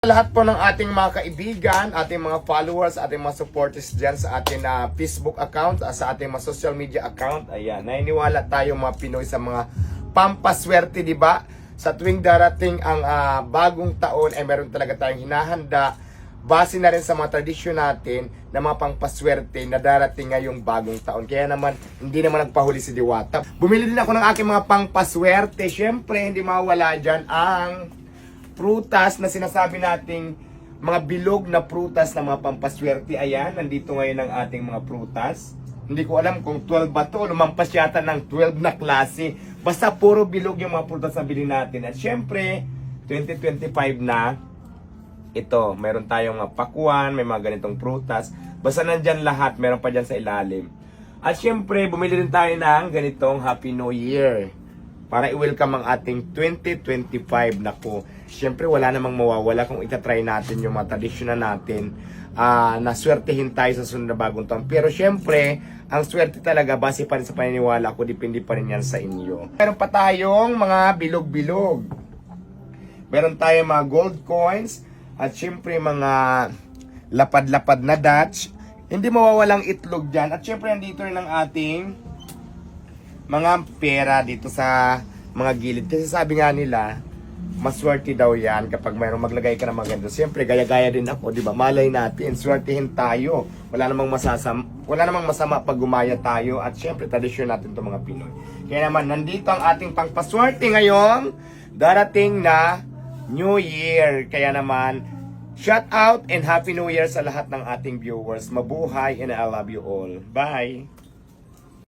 Lahat po ng ating mga kaibigan, ating mga followers, ating mga supporters dyan sa ating Facebook account, sa ating mga social media account. Ayan, naniniwala tayo mga Pinoy sa mga pampaswerte, di ba? Sa tuwing darating ang bagong taon, ay meron talaga tayong hinahanda. Base na rin sa mga tradisyon natin na mga pampaswerte na darating ngayong bagong taon. Kaya naman, hindi naman nagpahuli si Diwata. Bumili din ako ng aking mga pampaswerte. Siyempre, hindi mawala dyan ang prutas na sinasabi nating mga bilog na prutas na mga pampaswerte. Ayan, nandito ngayon ang ating mga prutas. Hindi ko alam kung 12 ba to o lumampas yata ng 12 na klase. Basta puro bilog yung mga prutas na bilhin natin. At syempre, 2025 na, ito, meron tayong mga pakwan, may mga ganitong prutas. Basta nandyan lahat, meron pa dyan sa ilalim. At syempre, bumili rin tayo ng ganitong Happy New Year para i-welcome ang ating 2025 na po. Siyempre, wala namang mawawala kung itatry natin yung mga tradisyon natin na swertehin tayo sa sunod na bagong taon. Pero siyempre, ang swerte talaga, base pa rin sa paniniwala ko, depende pa rin yan sa inyo. Meron pa tayong mga bilog-bilog. Meron tayong mga gold coins at siyempre mga lapad-lapad na Dutch. Hindi mawawalang itlog dyan. At siyempre, nandito rin ang ating mga pera dito sa mga gilid. Kasi sabi nga nila, maswerte daw yan kapag mayroong maglagay ka ng maganda. Siyempre, gaya-gaya din ako, di ba? Malay natin, swertihin tayo. Wala namang masama pag gumaya tayo. At siyempre, tradisyon natin itong mga Pinoy. Kaya naman, nandito ang ating pangpaswerte ngayong darating na New Year. Kaya naman, shout out and Happy New Year sa lahat ng ating viewers. Mabuhay and I love you all. Bye!